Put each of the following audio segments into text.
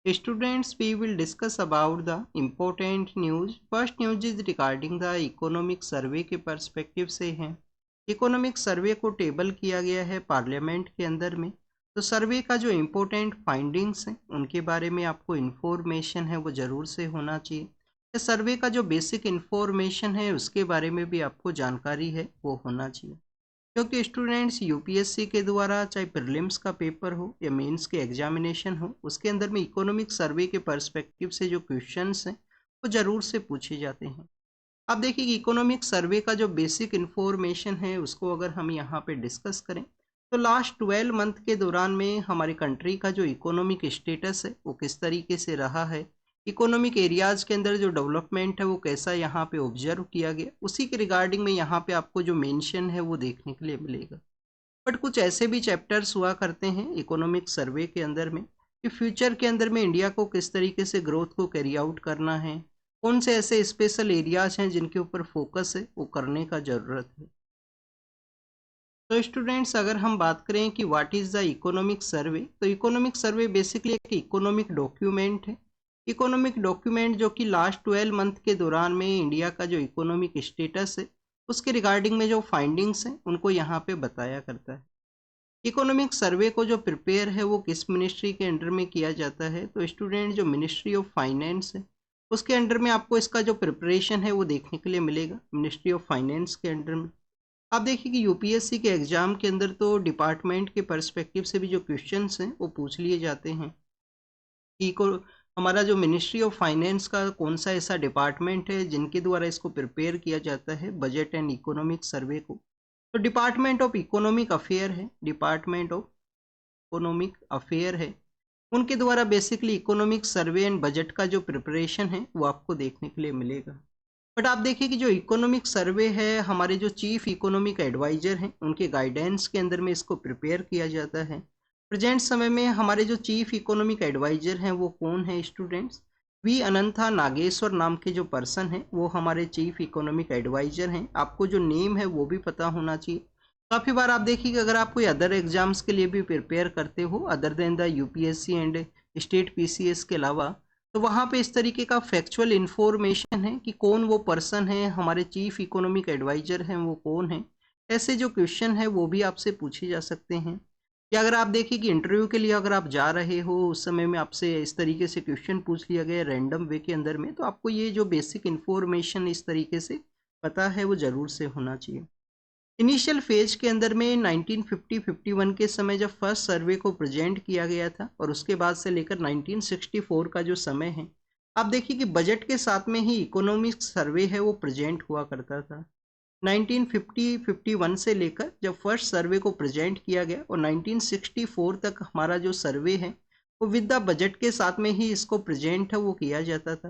Students, we will discuss about the important news. First news is regarding the economic survey के perspective से है। Economic survey को table किया गया है पार्लियामेंट के अंदर में। तो सर्वे का जो इम्पोर्टेंट फाइंडिंग्स हैं उनके बारे में आपको इन्फॉर्मेशन है वो ज़रूर से होना चाहिए। इस सर्वे का जो बेसिक इन्फॉर्मेशन है उसके बारे में भी आपको जानकारी है वो होना चाहिए, क्योंकि स्टूडेंट्स यूपीएससी के द्वारा चाहे प्रीलिम्स का पेपर हो या मेंस के एग्जामिनेशन हो उसके अंदर में इकोनॉमिक सर्वे के पर्सपेक्टिव से जो क्वेश्चंस हैं वो ज़रूर से पूछे जाते हैं। अब देखिए कि इकोनॉमिक सर्वे का जो बेसिक इन्फॉर्मेशन है उसको अगर हम यहाँ पे डिस्कस करें तो लास्ट 12 मंथ के दौरान में हमारी कंट्री का जो इकोनॉमिक स्टेटस है वो किस तरीके से रहा है, इकोनॉमिक एरियाज़ के अंदर जो डेवलपमेंट है वो कैसा यहाँ पे ऑब्जर्व किया गया, उसी के रिगार्डिंग में यहाँ पे आपको जो मेंशन है वो देखने के लिए मिलेगा। बट कुछ ऐसे भी चैप्टर्स हुआ करते हैं इकोनॉमिक सर्वे के अंदर में कि फ्यूचर के अंदर में इंडिया को किस तरीके से ग्रोथ को कैरी आउट करना है, कौन से ऐसे स्पेशल एरियाज हैं जिनके ऊपर फोकस है वो करने का ज़रूरत है। तो स्टूडेंट्स, अगर हम बात करें कि what is the economic survey, तो इकोनॉमिक सर्वे बेसिकली एक इकोनॉमिक डॉक्यूमेंट है। इकोनॉमिक डॉक्यूमेंट जो कि लास्ट 12 मंथ के दौरान में इंडिया का जो इकोनॉमिक स्टेटस है उसके रिगार्डिंग में जो फाइंडिंग्स हैं उनको यहाँ पे बताया करता है। इकोनॉमिक सर्वे को जो प्रिपेयर है वो किस मिनिस्ट्री के अंडर में किया जाता है, तो स्टूडेंट जो मिनिस्ट्री ऑफ फाइनेंस है उसके अंडर में आपको इसका जो प्रिपरेशन है वो देखने के लिए मिलेगा, मिनिस्ट्री ऑफ फाइनेंस के अंडर में। आप देखिए कि यूपीएससी के एग्ज़ाम के अंदर तो डिपार्टमेंट के पर्सपेक्टिव से भी जो क्वेश्चंस हैं वो पूछ लिए जाते हैं कि को हमारा जो मिनिस्ट्री ऑफ फाइनेंस का कौन सा ऐसा डिपार्टमेंट है जिनके द्वारा इसको प्रिपेयर किया जाता है बजट एंड इकोनॉमिक सर्वे को। तो डिपार्टमेंट ऑफ इकोनॉमिक अफेयर है, डिपार्टमेंट ऑफ इकोनॉमिक अफेयर है, उनके द्वारा basically economic survey and budget का जो प्रिपरेशन है वो आपको देखने के लिए मिलेगा। बट आप देखिए कि जो इकोनॉमिक सर्वे है हमारे जो चीफ इकोनॉमिक एडवाइजर हैं उनके गाइडेंस के अंदर में इसको प्रिपेयर किया जाता है। प्रेजेंट समय में हमारे जो चीफ इकोनॉमिक एडवाइजर हैं वो कौन है स्टूडेंट्स, वी अनंथा नागेश्वर नाम के जो पर्सन हैं वो हमारे चीफ इकोनॉमिक एडवाइजर हैं। आपको जो नेम है वो भी पता होना चाहिए। काफ़ी बार आप देखिए कि अगर आप कोई अदर एग्जाम्स के लिए भी प्रिपेयर करते हो other than the UPSC and state PCS के अलावा, तो वहाँ पे इस तरीके का फैक्चुअल इन्फॉर्मेशन है कि कौन वो पर्सन है, हमारे चीफ इकोनॉमिक एडवाइजर हैं वो कौन है। ऐसे जो क्वेश्चन है वो भी आपसे पूछे जा सकते हैं। या अगर आप देखिए कि इंटरव्यू के लिए अगर आप जा रहे हो उस समय में आपसे इस तरीके से क्वेश्चन पूछ लिया गया रैंडम वे के अंदर में, तो आपको ये जो बेसिक इन्फॉर्मेशन इस तरीके से पता है वो ज़रूर से होना चाहिए। इनिशियल फेज के अंदर में 1950-51 के समय जब फर्स्ट सर्वे को प्रेजेंट किया गया था और उसके बाद से लेकर 1964 का जो समय है, आप देखिए कि बजट के साथ में ही इकोनॉमिक सर्वे है वो प्रेजेंट हुआ करता था। 1950-51 से लेकर जब फर्स्ट सर्वे को प्रेजेंट किया गया और 1964 तक हमारा जो सर्वे है वो विद द बजट के साथ में ही इसको प्रेजेंट है वो किया जाता था।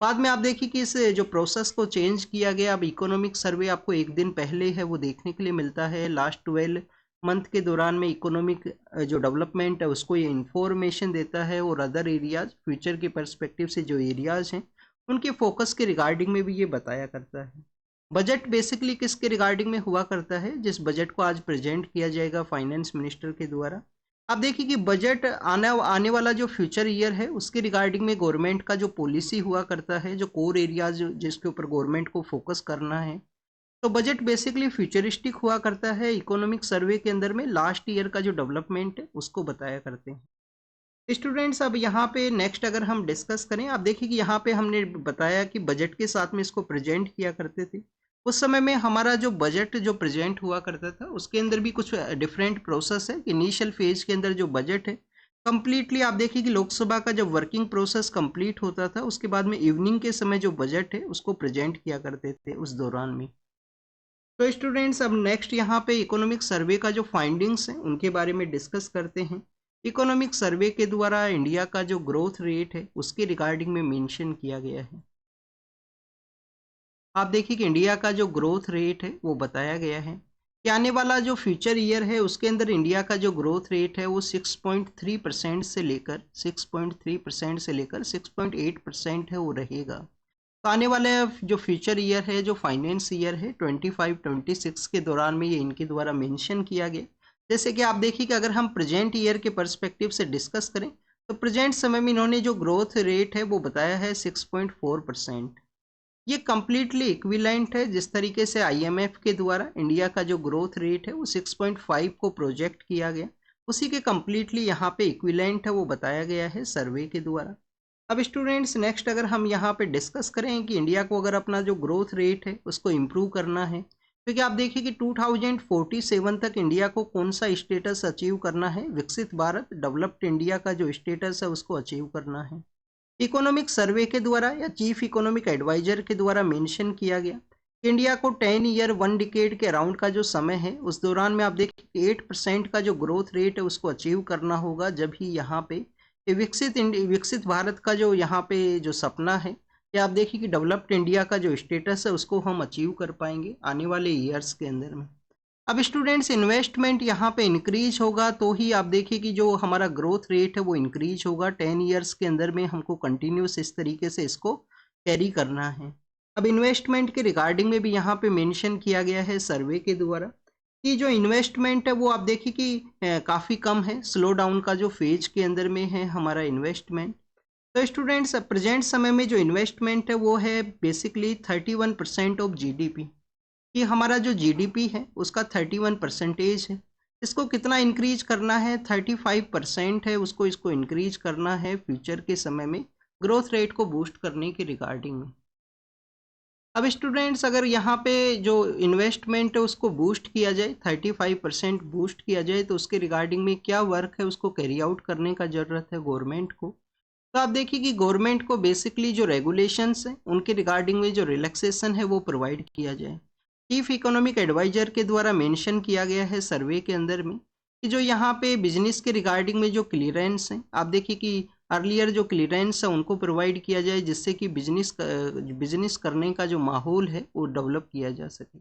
बाद में आप देखिए कि इस जो प्रोसेस को चेंज किया गया, अब इकोनॉमिक सर्वे आपको एक दिन पहले है वो देखने के लिए मिलता है। लास्ट 12 मंथ के दौरान में इकोनॉमिक जो डेवलपमेंट है उसको ये इन्फॉर्मेशन देता है और अदर एरियाज फ्यूचर के पर्सपेक्टिव से जो एरियाज हैं उनके फोकस के रिगार्डिंग में भी ये बताया करता है। बजट बेसिकली किसके रिगार्डिंग में हुआ करता है, जिस बजट को आज प्रेजेंट किया जाएगा फाइनेंस मिनिस्टर के द्वारा। आप देखिए कि बजट आने वाला जो फ्यूचर ईयर है उसके रिगार्डिंग में गवर्नमेंट का जो पॉलिसी हुआ करता है, जो कोर एरियाज जिसके ऊपर गवर्नमेंट को फोकस करना है, तो बजट बेसिकली फ्यूचरिस्टिक हुआ करता है। इकोनॉमिक सर्वे के अंदर में लास्ट ईयर का जो डेवलपमेंट है उसको बताया करते हैं। स्टूडेंट्स, अब यहाँ पे नेक्स्ट अगर हम डिस्कस करें, आप देखिए कि यहाँ पे हमने बताया कि बजट के साथ में इसको प्रेजेंट किया करते थे। उस समय में हमारा जो बजट जो प्रेजेंट हुआ करता था उसके अंदर भी कुछ डिफरेंट प्रोसेस है। इनिशियल फेज के अंदर जो बजट है कम्प्लीटली आप देखिए कि लोकसभा का जब वर्किंग प्रोसेस कंप्लीट होता था उसके बाद में इवनिंग के समय जो बजट है उसको प्रेजेंट किया करते थे उस दौरान में। तो स्टूडेंट्स, अब नेक्स्ट यहाँ पे इकोनॉमिक सर्वे का जो फाइंडिंग्स हैं उनके बारे में डिस्कस करते हैं। इकोनॉमिक सर्वे के द्वारा इंडिया का जो ग्रोथ रेट है उसके रिगार्डिंग में मेंशन किया गया है। आप देखिए कि इंडिया का जो ग्रोथ रेट है वो बताया गया है कि आने वाला जो फ्यूचर ईयर है उसके अंदर इंडिया का जो ग्रोथ रेट है वो 6.3% से लेकर 6.8% है वो रहेगा। तो आने वाले जो फ्यूचर ईयर है, जो फाइनेंस ईयर है 25-26 के दौरान में ये इनके द्वारा मेंशन किया गया। जैसे कि आप देखिए कि अगर हम प्रेजेंट ईयर के पर्सपेक्टिव से डिस्कस करें तो प्रेजेंट समय में इन्होंने जो ग्रोथ रेट है वो बताया है 6.4%। ये कम्प्लीटली इक्विवेलेंट है जिस तरीके से आईएमएफ के द्वारा इंडिया का जो ग्रोथ रेट है वो 6.5 को प्रोजेक्ट किया गया, उसी के कम्प्लीटली यहाँ पे इक्विवेलेंट है वो बताया गया है सर्वे के द्वारा। अब स्टूडेंट्स नेक्स्ट अगर हम यहाँ पे डिस्कस करें कि इंडिया को अगर अपना जो ग्रोथ रेट है उसको इम्प्रूव करना है, क्योंकि आप देखिए कि 2047 तक इंडिया को कौन सा स्टेटस अचीव करना है, विकसित भारत डेवलप्ड इंडिया का जो स्टेटस है उसको अचीव करना है। इकोनॉमिक सर्वे के द्वारा या चीफ इकोनॉमिक एडवाइजर के द्वारा मेंशन किया गया कि इंडिया को 10 ईयर 1 डिकेड के अराउंड का जो समय है उस दौरान में आप देखिए 8% का जो ग्रोथ रेट है उसको अचीव करना होगा, जब ही यहाँ पे विकसित भारत का जो यहाँ पे जो सपना है या आप देखिए कि डेवलप्ड इंडिया का जो स्टेटस है उसको हम अचीव कर पाएंगे आने वाले ईयर्स के अंदर में। अब स्टूडेंट्स इन्वेस्टमेंट यहाँ पे इंक्रीज होगा तो ही आप देखिए कि जो हमारा ग्रोथ रेट है वो इंक्रीज होगा। 10 ईयर्स के अंदर में हमको कंटिन्यूस इस तरीके से इसको कैरी करना है। अब इन्वेस्टमेंट के रिगार्डिंग में भी यहाँ पे मेंशन किया गया है सर्वे के द्वारा कि जो इन्वेस्टमेंट है वो आप देखिए कि काफ़ी कम है, स्लो डाउन का जो फेज के अंदर में है हमारा इन्वेस्टमेंट। तो स्टूडेंट्स प्रेजेंट समय में जो इन्वेस्टमेंट है वो है बेसिकली 31% ऑफ जीडीपी, कि हमारा जो जीडीपी है उसका 31% है। इसको कितना इंक्रीज करना है, 35% है उसको, इसको इंक्रीज करना है फ्यूचर के समय में ग्रोथ रेट को बूस्ट करने के रिगार्डिंग में। अब स्टूडेंट्स अगर यहाँ पे जो इन्वेस्टमेंट है उसको बूस्ट किया जाए, 35% बूस्ट किया जाए, तो उसके रिगार्डिंग में क्या वर्क है उसको कैरी आउट करने का ज़रूरत है गवर्नमेंट को। तो आप देखिए कि गवर्नमेंट को बेसिकली जो रेगुलेशंस हैं उनके रिगार्डिंग में जो रिलैक्सेशन है वो प्रोवाइड किया जाए। चीफ इकोनॉमिक एडवाइजर के द्वारा मेंशन किया गया है सर्वे के अंदर में कि जो यहाँ पे बिजनेस के रिगार्डिंग में जो क्लियरेंस है, आप देखिए कि अर्लियर जो क्लियरेंस है उनको प्रोवाइड किया जाए जिससे कि बिजनेस करने का जो माहौल है वो डेवलप किया जा सके।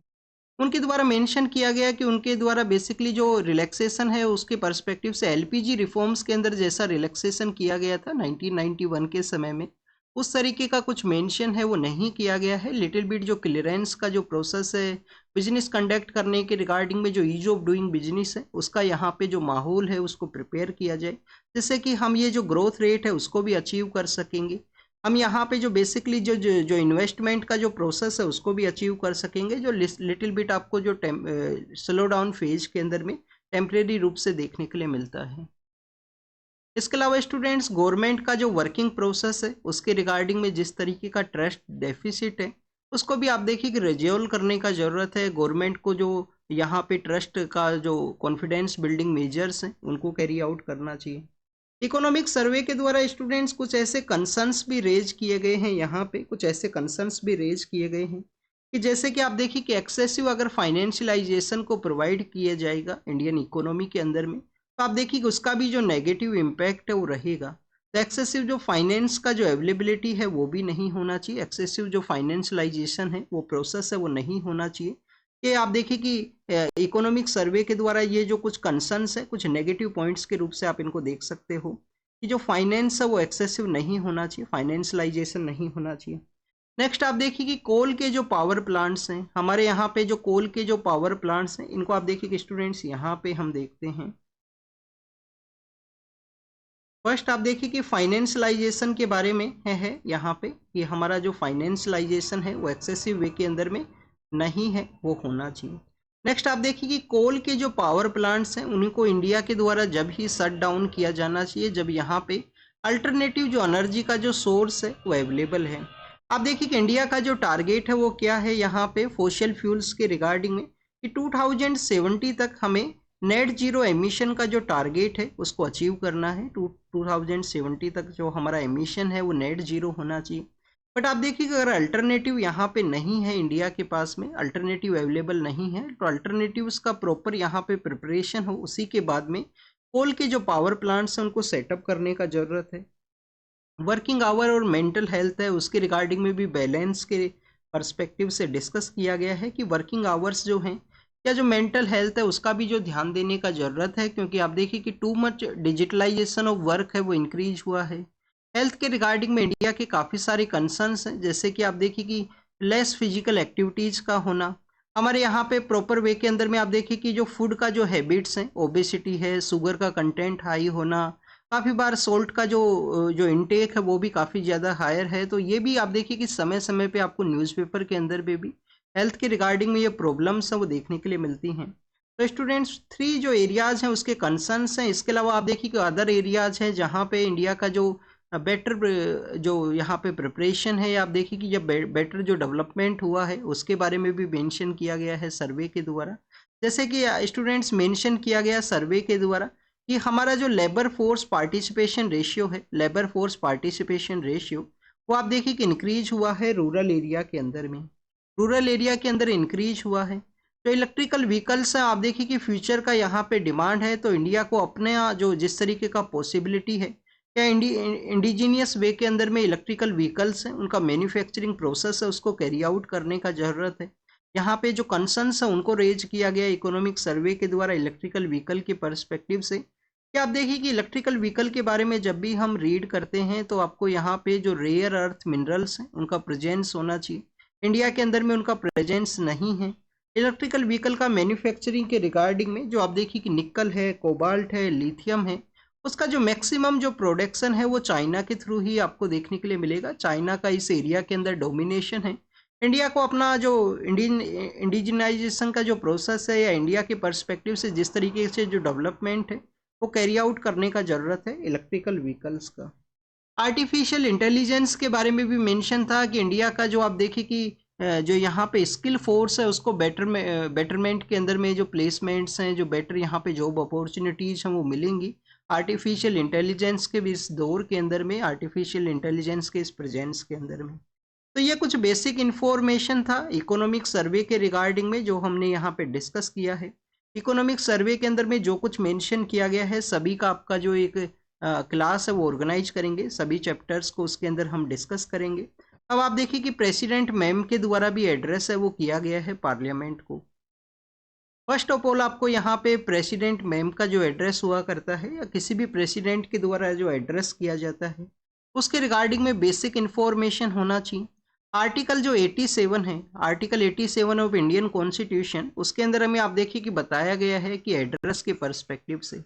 उनके द्वारा मेंशन किया गया कि उनके द्वारा बेसिकली जो रिलैक्सेशन है उसके पर्सपेक्टिव से एलपीजी रिफॉर्म्स के अंदर जैसा रिलैक्सेशन किया गया था 1991 के समय में, उस तरीके का कुछ मेंशन है वो नहीं किया गया है। लिटिल बिट जो क्लियरेंस का जो प्रोसेस है बिजनेस कंडक्ट करने के रिगार्डिंग में जो ईज ऑफ डूइंग बिजनेस है उसका यहाँ पे जो माहौल है उसको प्रिपेयर किया जाए, जिससे कि हम ये जो ग्रोथ रेट है उसको भी अचीव कर सकेंगे। हम यहाँ पे जो बेसिकली जो इन्वेस्टमेंट का जो प्रोसेस है उसको भी अचीव कर सकेंगे, जो लिटिल बिट आपको जो स्लो डाउन फेज के अंदर में टेम्परेरी रूप से देखने के लिए मिलता है। इसके अलावा स्टूडेंट्स गवर्नमेंट का जो वर्किंग प्रोसेस है उसके रिगार्डिंग में जिस तरीके का ट्रस्ट डेफिसिट है उसको भी आप देखिए कि रिजॉल्व करने का ज़रूरत है। गवर्नमेंट को जो यहाँ पे ट्रस्ट का जो कॉन्फिडेंस बिल्डिंग मेजर्स हैं उनको कैरी आउट करना चाहिए। इकोनॉमिक सर्वे के द्वारा स्टूडेंट्स कुछ ऐसे कंसर्न्स भी रेज किए गए हैं, यहाँ पे कुछ ऐसे कंसर्न्स भी रेज किए गए हैं कि जैसे कि आप देखिए कि एक्सेसिव अगर फाइनेंशियलाइजेशन को प्रोवाइड किया जाएगा इंडियन इकोनॉमी के अंदर में, तो आप देखिए कि उसका भी जो नेगेटिव इम्पैक्ट है वो रहेगा। तो एक्सेसिव जो फाइनेंस का जो अवेलेबिलिटी है वो भी नहीं होना चाहिए, एक्सेसिव जो फाइनेंशियलाइजेशन है वो प्रोसेस है वो नहीं होना चाहिए। कि आप देखिए कि इकोनॉमिक सर्वे के द्वारा ये जो कुछ कंसर्न्स है कुछ नेगेटिव पॉइंट्स के रूप से आप इनको देख सकते हो कि जो फाइनेंस है वो एक्सेसिव नहीं होना चाहिए, फाइनेंशियलाइजेशन नहीं होना चाहिए। नेक्स्ट आप देखिए कि कोल के जो पावर प्लांट्स हैं हमारे यहाँ पे, जो कोल के जो पावर प्लांट्स हैं इनको आप देखिए कि स्टूडेंट्स यहाँ पे हम देखते हैं। फर्स्ट आप देखिए कि फाइनेंशियलाइजेशन के बारे में है यहाँ पे कि हमारा जो फाइनेंशियलाइजेशन है वो एक्सेसिव वे के अंदर में नहीं है, वो होना चाहिए। नेक्स्ट आप देखिए कि कोल के जो पावर प्लांट्स हैं उनको इंडिया के द्वारा जब ही शट डाउन किया जाना चाहिए जब यहाँ पे अल्टरनेटिव जो एनर्जी का जो सोर्स है वो अवेलेबल है। आप देखिए कि इंडिया का जो टारगेट है वो क्या है यहाँ पे फॉसिल फ्यूल्स के रिगार्डिंग में कि 2070 तक हमें नेट जीरो एमिशन का जो टारगेट है उसको अचीव करना है। 2070 तक जो हमारा एमिशन है वो नेट जीरो होना चाहिए। बट आप देखिए कि अगर अल्टरनेटिव यहाँ पे नहीं है, इंडिया के पास में अल्टरनेटिव अवेलेबल नहीं है, तो अल्टरनेटिव्स का प्रॉपर यहाँ पे प्रिपरेशन हो, उसी के बाद में कोल के जो पावर प्लांट्स हैं उनको सेटअप करने का ज़रूरत है। वर्किंग आवर और मेंटल हेल्थ है उसके रिगार्डिंग में भी बैलेंस के पर्सपेक्टिव से डिस्कस किया गया है कि वर्किंग आवर्स जो हैं या जो मेंटल हेल्थ है उसका भी जो ध्यान देने का ज़रूरत है, क्योंकि आप देखिए कि too much digitalisation of work है वो इंक्रीज हुआ है। हेल्थ के रिगार्डिंग में इंडिया के काफ़ी सारे कंसर्न्स हैं, जैसे कि आप देखिए कि लेस फिजिकल एक्टिविटीज़ का होना। हमारे यहाँ पे प्रॉपर वे के अंदर में आप देखिए कि जो फूड का जो हैबिट्स हैं, ओबेसिटी है, शुगर का कंटेंट हाई होना, काफ़ी बार सोल्ट का जो इनटेक है वो भी काफ़ी ज़्यादा हायर है। तो ये भी आप देखिए कि समय समय पे आपको न्यूज़पेपर के अंदर पे भी हेल्थ के रिगार्डिंग में ये प्रॉब्लम्स हैं वो देखने के लिए मिलती हैं। तो स्टूडेंट्स, थ्री जो एरियाज़ हैं उसके कंसर्न्स हैं। इसके अलावा आप देखिए कि अदर एरियाज़ हैं जहाँ पे इंडिया का जो बेटर जो यहाँ पे प्रिपरेशन है, आप देखिए कि जब बेटर जो डेवलपमेंट हुआ है उसके बारे में भी मेंशन किया गया है सर्वे के द्वारा। जैसे कि स्टूडेंट्स, मेंशन किया गया सर्वे के द्वारा कि हमारा जो लेबर फोर्स पार्टिसिपेशन रेशियो है, लेबर फोर्स पार्टिसिपेशन रेशियो, वो आप देखिए कि इंक्रीज हुआ है रूरल एरिया के अंदर में। रूरल एरिया के अंदर इंक्रीज हुआ है। तो इलेक्ट्रिकल व्हीकल्स आप देखिए कि फ्यूचर का यहाँ पे डिमांड है। तो इंडिया को अपने जो जिस तरीके का पॉसिबिलिटी है, क्या इंडिजीनियस वे के अंदर में इलेक्ट्रिकल व्हीकल्स हैं उनका मैन्युफैक्चरिंग प्रोसेस है उसको कैरी आउट करने का ज़रूरत है। यहाँ पे जो कंसर्न्स है उनको रेज किया गया इकोनॉमिक सर्वे के द्वारा इलेक्ट्रिकल व्हीकल के पर्सपेक्टिव से। क्या आप देखिए कि इलेक्ट्रिकल व्हीकल के बारे में जब भी हम रीड करते हैं तो आपको यहाँ पे जो रेयर अर्थ मिनरल्स हैं उनका प्रेजेंस होना चाहिए। इंडिया के अंदर में उनका प्रेजेंस नहीं है। इलेक्ट्रिकल व्हीकल का मैन्युफैक्चरिंग के रिगार्डिंग में जो आप देखिए कि निकल है, कोबाल्ट है, लिथियम है, उसका जो मैक्सिमम जो प्रोडक्शन है वो चाइना के थ्रू ही आपको देखने के लिए मिलेगा। चाइना का इस एरिया के अंदर डोमिनेशन है। इंडिया को अपना जो इंडिजिनाइजेशन का जो प्रोसेस है या इंडिया के पर्सपेक्टिव से जिस तरीके से जो डेवलपमेंट है वो कैरी आउट करने का ज़रूरत है इलेक्ट्रिकल व्हीकल्स का। आर्टिफिशियल इंटेलिजेंस के बारे में भी मेंशन था कि इंडिया का जो आप देखिए कि जो यहाँ पे स्किल फोर्स है उसको बेटरमेंट के अंदर में जो प्लेसमेंट्स हैं, जो बेटर यहाँ पे जॉब अपॉर्चुनिटीज़ हैं वो मिलेंगी आर्टिफिशियल इंटेलिजेंस के भी इस दौर के अंदर में, आर्टिफिशियल इंटेलिजेंस के इस प्रेजेंस के अंदर में। तो ये कुछ बेसिक इन्फॉर्मेशन था इकोनॉमिक सर्वे के रिगार्डिंग में जो हमने यहाँ पे डिस्कस किया है। इकोनॉमिक सर्वे के अंदर में जो कुछ मेंशन किया गया है सभी का आपका जो एक क्लास है वो ऑर्गेनाइज करेंगे, सभी चैप्टर्स को उसके अंदर हम डिस्कस करेंगे। अब आप देखिए कि प्रेसिडेंट मैम के द्वारा भी एड्रेस है वो किया गया है पार्लियामेंट को। फर्स्ट ऑफ ऑल आपको यहाँ पे प्रेसिडेंट मैम का जो एड्रेस हुआ करता है या किसी भी प्रेसिडेंट के द्वारा जो एड्रेस किया जाता है उसके रिगार्डिंग में बेसिक इन्फॉर्मेशन होना चाहिए। आर्टिकल जो 87 है, आर्टिकल 87 ऑफ इंडियन कॉन्स्टिट्यूशन, उसके अंदर हमें आप देखिए कि बताया गया है कि एड्रेस के पर्सपेक्टिव से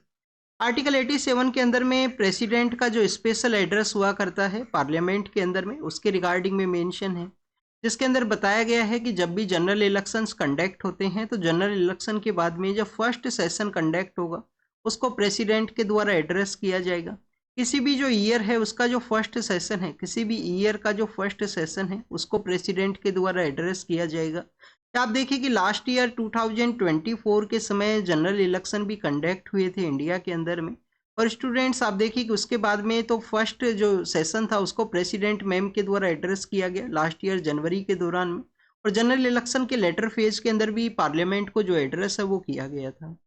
आर्टिकल 87 के अंदर में प्रेसिडेंट का जो स्पेशल एड्रेस हुआ करता है पार्लियामेंट के अंदर में उसके रिगार्डिंग में मेंशन है, जिसके अंदर बताया गया है कि जब भी जनरल इलेक्शंस कंडक्ट होते हैं तो जनरल इलेक्शन के बाद में जब फर्स्ट सेशन कंडक्ट होगा उसको प्रेसिडेंट के द्वारा एड्रेस किया जाएगा। किसी भी जो ईयर है उसका जो फर्स्ट सेशन है, किसी भी ईयर का जो फर्स्ट सेशन है उसको प्रेसिडेंट के द्वारा एड्रेस किया जाएगा। आप देखिए कि लास्ट ईयर 2024 के समय जनरल इलेक्शन भी कंडक्ट हुए थे इंडिया के अंदर में। और स्टूडेंट्स आप देखिए कि उसके बाद में तो फर्स्ट जो सेशन था उसको प्रेसिडेंट मैम के द्वारा एड्रेस किया गया लास्ट ईयर जनवरी के दौरान में। और जनरल इलेक्शन के लेटर फेज के अंदर भी पार्लियामेंट को जो एड्रेस है वो किया गया था।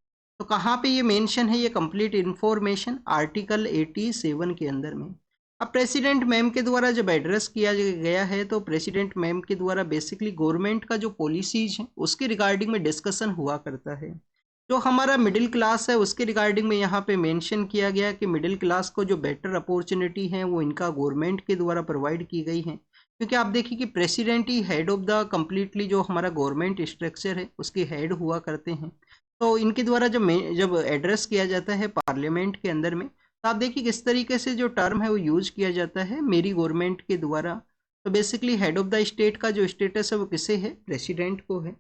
तो कहाँ पे ये मेंशन है, ये कंप्लीट इन्फॉर्मेशन आर्टिकल 87 के अंदर में। अब प्रेसिडेंट मैम के द्वारा जब एड्रेस किया गया है तो प्रेसिडेंट मैम के द्वारा बेसिकली गवर्नमेंट का जो पॉलिसीज है उसके रिगार्डिंग में डिस्कशन हुआ करता है। जो हमारा मिडिल क्लास है उसके रिगार्डिंग में यहाँ पे मेंशन किया गया कि मिडिल क्लास को जो बेटर अपॉर्चुनिटी है वो इनका गवर्नमेंट के द्वारा प्रोवाइड की गई है। क्योंकि आप देखिए कि president he head of the completely जो हमारा गवर्नमेंट स्ट्रक्चर है उसके हेड हुआ करते हैं। तो इनके द्वारा जब एड्रेस किया जाता है पार्लियामेंट के अंदर में तो आप देखिए किस तरीके से जो टर्म है वो यूज किया जाता है मेरी गवर्नमेंट के द्वारा। तो basically head of the state का जो स्टेटस है वो किसे है, प्रेसिडेंट को है।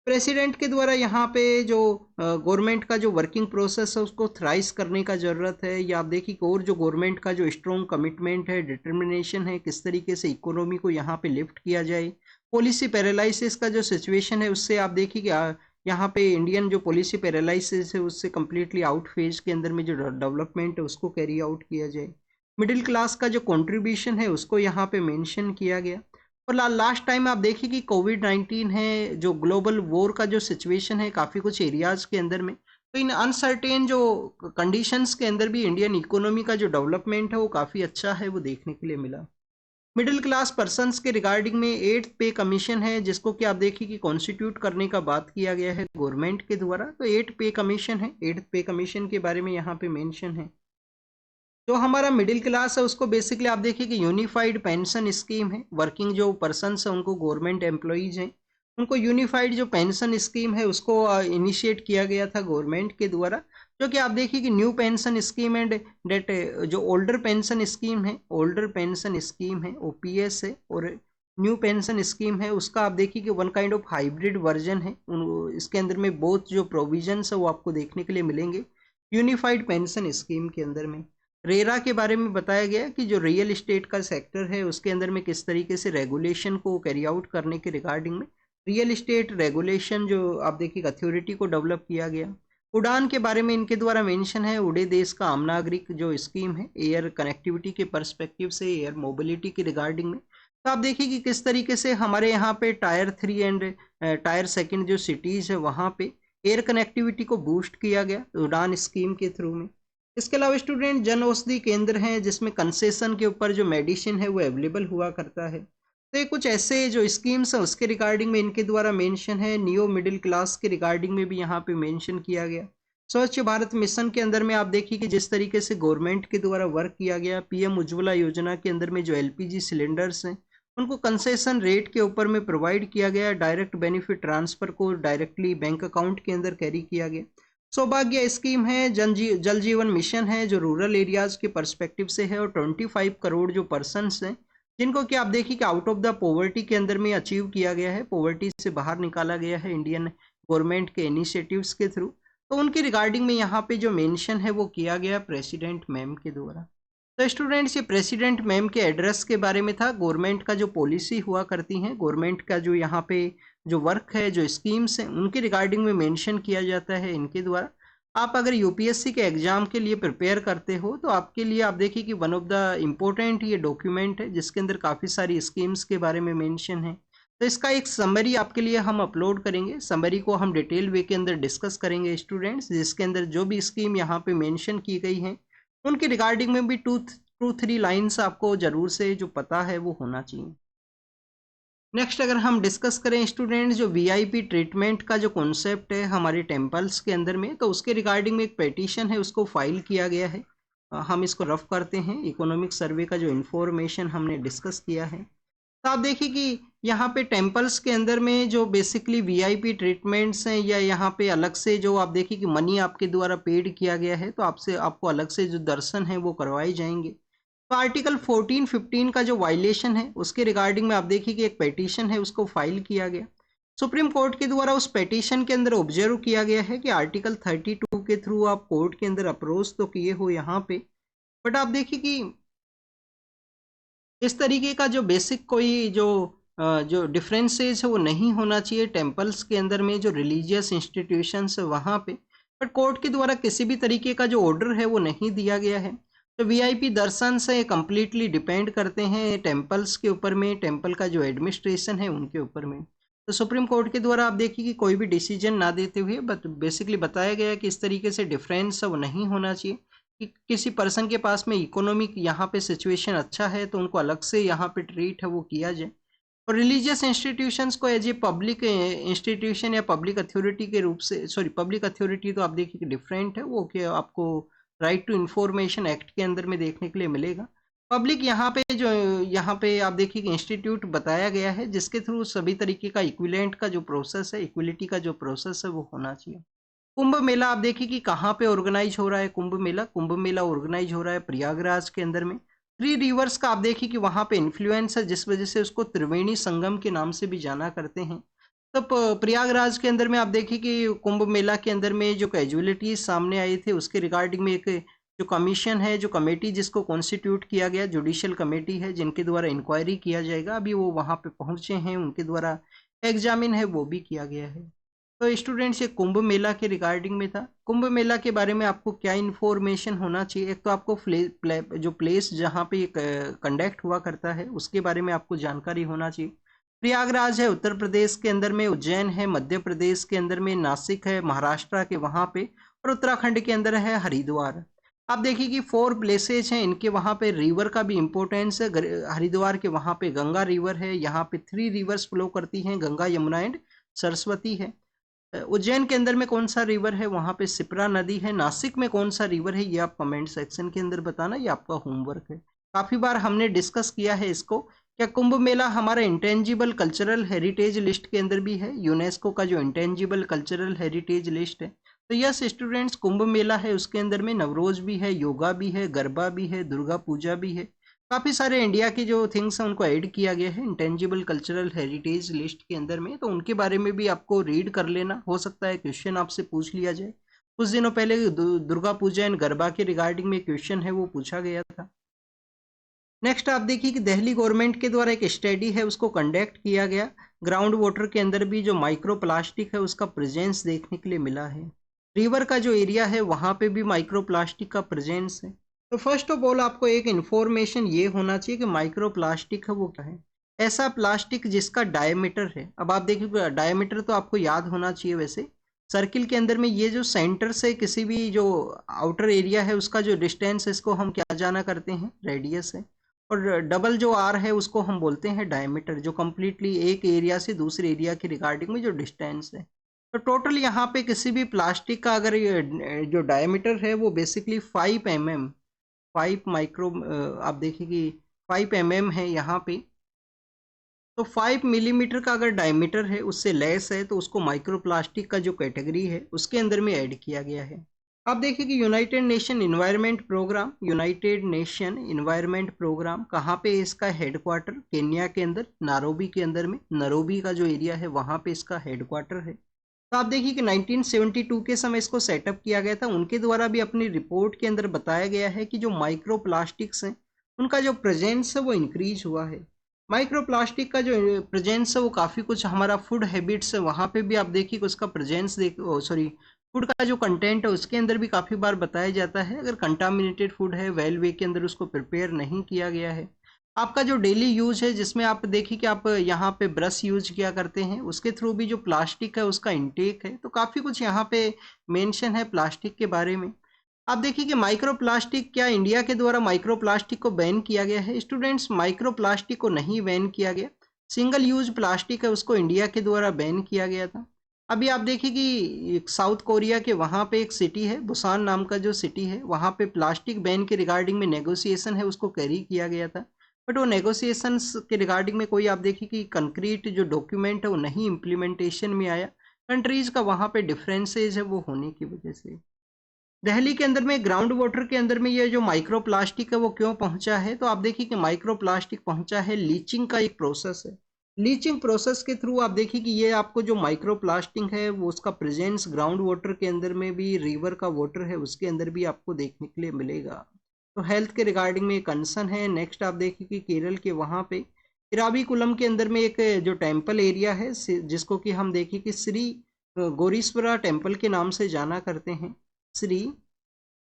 प्रेसिडेंट के द्वारा यहाँ पे जो गवर्नमेंट का जो वर्किंग प्रोसेस है उसको थ्राइस करने का ज़रूरत है। या आप देखिए कि और जो गवर्नमेंट का जो स्ट्रॉन्ग कमिटमेंट है, डिटर्मिनेशन है, किस तरीके से इकोनॉमी को यहाँ पे लिफ्ट किया जाए। पॉलिसी पैरालिसिस का जो सिचुएशन है उससे आप देखिए कि यहाँ पे इंडियन जो पॉलिसी पैरालिसिस है उससे कम्प्लीटली आउट फेज के अंदर में जो डेवलपमेंट है उसको कैरी आउट किया जाए। मिडिल क्लास का जो कंट्रीब्यूशन है उसको यहाँ पे मेंशन किया गया। और लास्ट टाइम आप देखिए कि कोविड-19 है, जो ग्लोबल वॉर का जो सिचुएशन है काफ़ी कुछ एरियाज़ के अंदर में, तो इन अनसर्टेन जो कंडीशंस के अंदर भी इंडियन इकोनॉमी का जो डेवलपमेंट है वो काफ़ी अच्छा है वो देखने के लिए मिला। मिडिल क्लास पर्सन्स के रिगार्डिंग में 8th पे कमीशन है जिसको कि आप देखिए कि कॉन्स्टिट्यूट करने का बात किया गया है गवर्नमेंट के द्वारा। तो 8 पे कमीशन है, 8th पे कमीशन के बारे में यहाँ पे मेंशन है। जो हमारा मिडिल क्लास है उसको बेसिकली आप देखिए कि यूनिफाइड पेंशन स्कीम है, वर्किंग जो पर्सन्स हैं उनको, गवर्नमेंट एम्प्लॉयज़ हैं उनको यूनिफाइड जो पेंशन स्कीम है उसको इनिशिएट किया गया था गवर्नमेंट के द्वारा, जो कि आप देखिए कि new pension scheme and that जो ओल्डर पेंशन स्कीम है, ओल्डर पेंशन स्कीम है ओपीएस है, और न्यू पेंशन स्कीम है उसका आप देखिए कि one kind of hybrid version है। इसके अंदर में बोथ जो प्रोविजंस है वो आपको देखने के लिए मिलेंगे यूनिफाइड पेंशन स्कीम के अंदर में। रेरा के बारे में बताया गया कि जो रियल एस्टेट का सेक्टर है उसके अंदर में किस तरीके से रेगुलेशन को कैरी आउट करने के रिगार्डिंग में रियल एस्टेट रेगुलेशन जो आप देखिए अथॉरिटी को डेवलप किया गया। उड़ान के बारे में इनके द्वारा मेंशन है, उड़े देश का आम नागरिक जो स्कीम है एयर कनेक्टिविटी के पर्सपेक्टिव से, एयर मोबिलिटी के रिगार्डिंग में। तो आप देखिए कि किस तरीके से हमारे यहाँ पे टायर 3 एंड टायर 2 जो सिटीज़ है वहाँ पे एयर कनेक्टिविटी को बूस्ट किया गया उड़ान स्कीम के थ्रू में। इसके अलावा स्टूडेंट जन औषधि केंद्र हैं जिसमें कंसेशन के ऊपर जो मेडिसिन है वो अवेलेबल हुआ करता है। तो ये कुछ ऐसे जो स्कीम्स हैं उसके रिगार्डिंग में इनके द्वारा मेंशन है। नियो मिडिल क्लास के रिगार्डिंग में भी यहाँ पे मेंशन किया गया। स्वच्छ भारत मिशन के अंदर में आप देखिए कि जिस तरीके से गवर्नमेंट के द्वारा वर्क किया गया, पीएम उज्ज्वला योजना के अंदर में जो एलपीजी सिलेंडर्स हैं उनको कंसेशन रेट के ऊपर में प्रोवाइड किया गया, डायरेक्ट बेनिफिट ट्रांसफर को डायरेक्टली बैंक अकाउंट के अंदर कैरी किया गया। सौभाग्य स्कीम है, जल जीवन मिशन है जो रूरल एरियाज के पर्सपेक्टिव से है, और 25 करोड़ जो पर्सनस हैं जिनको कि आप देखिए कि आउट ऑफ द पॉवर्टी के अंदर में अचीव किया गया है, पॉवर्टी से बाहर निकाला गया है इंडियन गवर्नमेंट के इनिशिएटिव्स के थ्रू। तो उनकी रिगार्डिंग में यहाँ पे जो मेंशन है वो किया गया प्रेसिडेंट मैम के द्वारा। तो स्टूडेंट्स ये प्रेसिडेंट मैम के एड्रेस के बारे में था। गवर्नमेंट का जो पॉलिसी हुआ करती हैं, गवर्नमेंट का जो यहाँ पे जो वर्क है, जो स्कीम्स हैं उनके रिगार्डिंग में मेंशन किया जाता है इनके द्वारा। आप अगर यूपीएससी के एग्जाम के लिए प्रिपेयर करते हो तो आपके लिए आप देखिए कि वन ऑफ द इम्पोर्टेंट ये डॉक्यूमेंट है जिसके अंदर काफ़ी सारी स्कीम्स के बारे में मेंशन है। तो इसका एक समरी आपके लिए हम अपलोड करेंगे, समरी को हम डिटेल वे के अंदर डिस्कस करेंगे स्टूडेंट्स, जिसके अंदर जो भी स्कीम यहाँ पे मेंशन की गई हैं उनके रिगार्डिंग में भी टू 3 लाइन्स आपको जरूर से जो पता है वो होना चाहिए। नेक्स्ट अगर हम डिस्कस करें स्टूडेंट्स जो वीआईपी ट्रीटमेंट का जो कॉन्सेप्ट है हमारे टेम्पल्स के अंदर में, तो उसके रिगार्डिंग में एक पेटिशन है उसको फाइल किया गया है। हम इसको रफ करते हैं। इकोनॉमिक सर्वे का जो इन्फॉर्मेशन हमने डिस्कस किया है, तो आप देखिए कि यहाँ पे टेम्पल्स के अंदर में जो बेसिकली वीआईपी ट्रीटमेंट्स हैं या यहाँ पे अलग से जो आप देखिए कि मनी आपके द्वारा पेड किया गया है तो आपको अलग से जो दर्शन है वो करवाए जाएंगे। तो आर्टिकल 14-15 का जो वायलेशन है उसके रिगार्डिंग में आप देखिए कि एक पेटिशन है उसको फाइल किया गया। सुप्रीम कोर्ट के द्वारा उस पेटिशन के अंदर ऑब्जर्व किया गया है कि आर्टिकल 32 के थ्रू आप कोर्ट के अंदर अप्रोच तो किए हो यहाँ पे, बट आप देखिए कि इस तरीके का जो बेसिक कोई जो डिफरेंसेस है वो नहीं होना चाहिए टेम्पल्स के अंदर में जो रिलीजियस इंस्टीट्यूशंस है वहाँ पे, बट कोर्ट के द्वारा किसी भी तरीके का जो ऑर्डर है वो नहीं दिया गया है। तो वीआईपी दर्शन से कम्प्लीटली डिपेंड करते हैं टेम्पल्स के ऊपर में, टेम्पल का जो एडमिनिस्ट्रेशन है उनके ऊपर में। तो सुप्रीम कोर्ट के द्वारा आप देखिए कि कोई भी डिसीजन ना देते हुए बट बेसिकली बताया गया है कि इस तरीके से डिफरेंस है वो नहीं होना चाहिए कि किसी पर्सन के पास में इकोनॉमिक यहाँ पे सिचुएशन अच्छा है तो उनको अलग से यहाँ पे ट्रीट है वो किया जाए। और रिलीजियस इंस्टीट्यूशंस को एज ए पब्लिक इंस्टीट्यूशन या पब्लिक अथॉरिटी के रूप से, सॉरी पब्लिक अथॉरिटी तो आप देखिए कि डिफरेंट है वो, कि आपको राइट टू इन्फॉर्मेशन एक्ट के अंदर में देखने के लिए मिलेगा। पब्लिक यहाँ पे आप देखिए कि इंस्टीट्यूट बताया गया है जिसके थ्रू सभी तरीके का इक्विलेंट का जो प्रोसेस है, इक्विलिटी का जो प्रोसेस है वो होना चाहिए। कुंभ मेला आप देखिए कि कहाँ पे ऑर्गेनाइज हो रहा है। कुंभ मेला ऑर्गेनाइज हो रहा है प्रयागराज के अंदर में। 3 रिवर्स का आप देखिए कि वहाँ पे इन्फ्लुएंस है जिस वजह से उसको त्रिवेणी संगम के नाम से भी जाना करते हैं। तो प्रयागराज के अंदर में आप देखिए कि कुंभ मेला के अंदर में जो कैजुअलिटीज सामने आई थे उसके रिगार्डिंग में एक जो कमीशन है, जो कमेटी जिसको कॉन्स्टिट्यूट किया गया, जुडिशियल कमेटी है जिनके द्वारा इंक्वायरी किया जाएगा, अभी वो वहाँ पे पहुँचे हैं, उनके द्वारा एग्जामिन है वो भी किया गया है। तो स्टूडेंट्स ये कुंभ मेला के रिगार्डिंग में था। कुंभ मेला के बारे में आपको क्या इन्फॉर्मेशन होना चाहिए, एक तो आपको जो प्लेस जहाँ पे कंडक्ट हुआ करता है उसके बारे में आपको जानकारी होना चाहिए। प्रयागराज है उत्तर प्रदेश के अंदर में, उज्जैन है मध्य प्रदेश के अंदर में, नासिक है महाराष्ट्र के वहाँ पे, और उत्तराखंड के अंदर है हरिद्वार। आप देखिए कि 4 प्लेसेज हैं इनके, वहाँ पे रिवर का भी इम्पोर्टेंस है। हरिद्वार के वहाँ पे गंगा रिवर है, यहाँ पे 3 रिवर्स फ्लो करती हैं, गंगा यमुना एंड सरस्वती है। उज्जैन के अंदर में कौन सा रिवर है, वहाँ पे सिप्रा नदी है। नासिक में कौन सा रिवर है ये आप कमेंट सेक्शन के अंदर बताना, ये आपका होमवर्क है। काफ़ी बार हमने डिस्कस किया है इसको। क्या कुंभ मेला हमारा इंटेंजिबल कल्चरल हेरिटेज लिस्ट के अंदर भी है, यूनेस्को का जो इंटेंजिबल कल्चरल हेरिटेज लिस्ट है, तो यस स्टूडेंट्स, कुंभ मेला है, उसके अंदर में नवरोज भी है, योगा भी है, गरबा भी है, दुर्गा पूजा भी है। काफ़ी सारे इंडिया के जो थिंग्स हैं उनको ऐड किया गया है इंटेंजिबल कल्चरल हेरिटेज लिस्ट के अंदर में, तो उनके बारे में भी आपको रीड कर लेना। हो सकता है क्वेश्चन आपसे पूछ लिया जाए। कुछ दिनों पहले दुर्गा पूजा एंड गरबा के रिगार्डिंग में क्वेश्चन है वो पूछा गया था। नेक्स्ट आप देखिए कि दिल्ली गवर्नमेंट के द्वारा एक स्टडी है उसको कंडक्ट किया गया। ग्राउंड वाटर के अंदर भी जो माइक्रो प्लास्टिक है उसका प्रेजेंस देखने के लिए मिला है। रिवर का जो एरिया है वहाँ पे भी माइक्रो प्लास्टिक का प्रेजेंस है। तो फर्स्ट ऑफ ऑल आपको एक इन्फॉर्मेशन ये होना चाहिए कि माइक्रो प्लास्टिक है वो क्या है। ऐसा प्लास्टिक जिसका डायमीटर है, अब आप देखिए डायमीटर तो आपको याद होना चाहिए। वैसे सर्किल के अंदर में ये जो सेंटर से किसी भी जो आउटर एरिया है उसका जो डिस्टेंस है इसको हम क्या जाना करते हैं, रेडियस है। और डबल जो आर है उसको हम बोलते हैं डायमीटर, जो कम्प्लीटली एक एरिया से दूसरे एरिया के रिगार्डिंग में जो डिस्टेंस है। तो टोटल यहाँ पे किसी भी प्लास्टिक का अगर ये जो डायमीटर है वो बेसिकली 5 mm, 5 माइक्रो, आप देखिए कि 5 mm है यहाँ पे। तो 5 मिलीमीटर का अगर डायमीटर है उससे लेस है तो उसको माइक्रोप्लास्टिक का जो कैटेगरी है उसके अंदर में ऐड किया गया है। आप देखिए कि United Nation Environment Programme, United Nation Environment Programme कहाँ पे है, इसका हेडक्वार्टर केन्या के अंदर नारोबी के अंदर में, नरोबी का जो एरिया है वहाँ पे इसका हेडक्वार्टर है। तो आप देखिए कि 1972 के समय इसको सेटअप किया गया था। उनके द्वारा भी अपनी रिपोर्ट के अंदर बताया गया है कि जो माइक्रो प्लास्टिक्स हैं उनका जो प्रेजेंस है वो इंक्रीज हुआ है। माइक्रो प्लास्टिक का जो प्रेजेंस है वो काफ़ी कुछ हमारा फूड हैबिट्स है वहाँ पे भी आप देखिए कि उसका प्रेजेंस देख, सॉरी, फूड का जो कंटेंट है उसके अंदर भी काफ़ी बार बताया जाता है। अगर कंटामिनेटेड फूड है, वेल वे के अंदर उसको प्रिपेयर नहीं किया गया है। आपका जो डेली यूज है जिसमें आप देखिए कि आप यहाँ पे ब्रश यूज किया करते हैं उसके थ्रू भी जो प्लास्टिक है उसका इंटेक है। तो काफ़ी कुछ यहाँ पे मेंशन है प्लास्टिक के बारे में। आप देखिए कि माइक्रो प्लास्टिक, क्या इंडिया के द्वारा माइक्रो प्लास्टिक को बैन किया गया है? स्टूडेंट्स, माइक्रो प्लास्टिक को नहीं बैन किया गया। सिंगल यूज प्लास्टिक है उसको इंडिया के द्वारा बैन किया गया था। अभी आप देखिए कि साउथ कोरिया के वहाँ पे एक सिटी है, बुसान नाम का जो सिटी है, वहाँ पे प्लास्टिक बैन के रिगार्डिंग में नेगोशिएशन है उसको कैरी किया गया था। बट वो नेगोशिएशंस के रिगार्डिंग में कोई आप देखिए कि कंक्रीट जो डॉक्यूमेंट है वो नहीं इम्प्लीमेंटेशन में आया। कंट्रीज़ का वहाँ पे डिफरेंसेज है वो होने की वजह से। दिल्ली के अंदर में ग्राउंड वाटर के अंदर में ये जो माइक्रो प्लास्टिक है वो क्यों पहुंचा है? तो आप देखिए कि माइक्रो प्लास्टिक पहुंचा है, लीचिंग का एक प्रोसेस है। लीचिंग प्रोसेस के थ्रू आप देखिए कि ये आपको जो माइक्रो प्लास्टिक है वो उसका प्रेजेंस ग्राउंड वाटर के अंदर में भी, रिवर का वाटर है उसके अंदर भी आपको देखने के लिए मिलेगा। तो हेल्थ के रिगार्डिंग में कंसर्न है। नेक्स्ट आप देखिए कि केरल के वहाँ पे इराविकुलम के अंदर में एक जो टेम्पल एरिया है जिसको कि हम देखिए कि श्री गौरीश्वरा टेम्पल के नाम से जाना करते हैं। श्री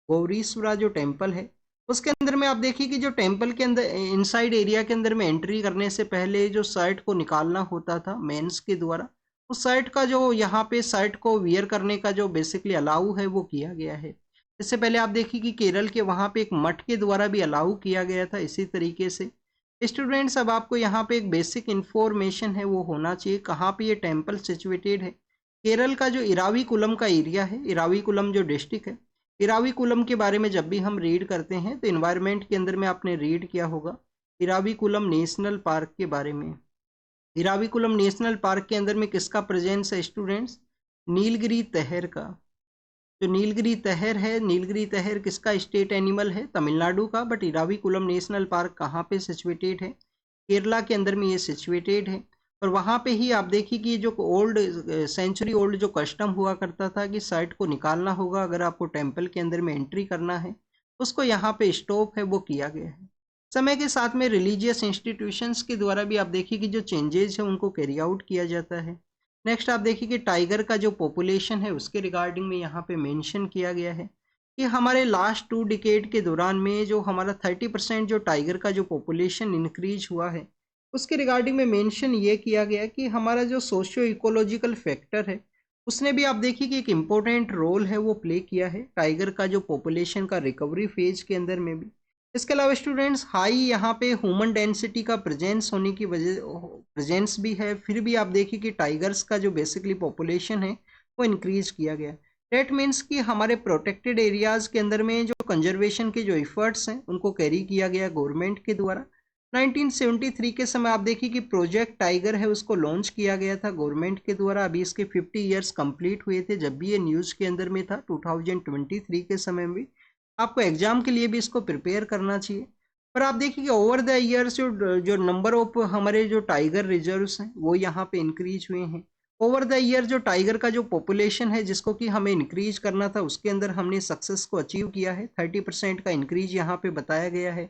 गौरीश्वरा जो टेम्पल है उसके अंदर में आप देखिए कि जो टेम्पल के अंदर इनसाइड एरिया के अंदर में एंट्री करने से पहले जो शर्ट को निकालना होता था मेंस के द्वारा, उस शर्ट का जो यहाँ पे शर्ट को वियर करने का जो बेसिकली अलाउ है वो किया गया है। इससे पहले आप देखिए कि केरल के वहाँ पे एक मठ के द्वारा भी अलाउ किया गया था इसी तरीके से। स्टूडेंट्स, अब आपको यहाँ पे एक बेसिक इन्फॉर्मेशन है वो होना चाहिए कहाँ पे ये टेम्पल सिचुएटेड है। केरल का जो इराविकुलम का एरिया है, इराविकुलम जो डिस्ट्रिक्ट है, इराविकुलम के बारे में जब भी हम रीड करते हैं तो इन्वायरमेंट के अंदर में आपने रीड किया होगा इराविकुलम नेशनल पार्क के बारे में। इराविकुलम नेशनल पार्क के अंदर में किसका प्रेजेंस है स्टूडेंट्स? नीलगिरी तहर का। जो नीलगिरी तहर है, नीलगिरी तहर किसका स्टेट एनिमल है? तमिलनाडु का। बट इराविकुलम नेशनल पार्क कहाँ पे सिचुएटेड है? केरला के अंदर में ये सिचुएटेड है। और वहाँ पे ही आप देखिए कि जो ओल्ड सेंचुरी ओल्ड जो कस्टम हुआ करता था कि शर्ट को निकालना होगा अगर आपको टेम्पल के अंदर में एंट्री करना है, उसको यहाँ पे स्टॉप है वो किया गया है। समय के साथ में रिलीजियस इंस्टीट्यूशंस के द्वारा भी आप देखिए कि जो चेंजेस है उनको कैरी आउट किया जाता है। नेक्स्ट आप देखिए कि टाइगर का जो पॉपुलेशन है उसके रिगार्डिंग में यहाँ पे मेंशन किया गया है कि हमारे लास्ट 2 डिकेड के दौरान में जो हमारा 30% जो टाइगर का जो पॉपुलेशन इंक्रीज हुआ है उसके रिगार्डिंग में मेंशन ये किया गया कि हमारा जो सोशियो इकोलॉजिकल फैक्टर है उसने भी आप देखिए कि एक इम्पोर्टेंट रोल है वो प्ले किया है टाइगर का जो पॉपुलेशन का रिकवरी फेज के अंदर में भी। इसके अलावा स्टूडेंट्स, हाई यहाँ पे ह्यूमन डेंसिटी का प्रेजेंस होने की वजह प्रेजेंस भी है, फिर भी आप देखिए कि टाइगर्स का जो बेसिकली पॉपुलेशन है वो इंक्रीज किया गया। डेट मीन्स कि हमारे प्रोटेक्टेड एरियाज़ के अंदर में जो कंजर्वेशन के जो एफर्ट्स हैं उनको कैरी किया गया गवर्नमेंट के द्वारा। 1973 के समय आप देखिए कि प्रोजेक्ट टाइगर है उसको लॉन्च किया गया था गवर्नमेंट के द्वारा। अभी इसके 50 ईयर्स कंप्लीट हुए थे जब भी ये न्यूज़ के अंदर में था। 2023 के समय में आपको एग्जाम के लिए भी इसको प्रिपेयर करना चाहिए। पर आप देखिए कि ओवर द ईयर्स जो नंबर ऑफ हमारे जो टाइगर रिजर्व्स हैं वो यहाँ पे इंक्रीज हुए हैं। ओवर द ईयर जो टाइगर का जो पॉपुलेशन है जिसको कि हमें इंक्रीज करना था उसके अंदर हमने सक्सेस को अचीव किया है। 30% का इंक्रीज यहाँ पे बताया गया है।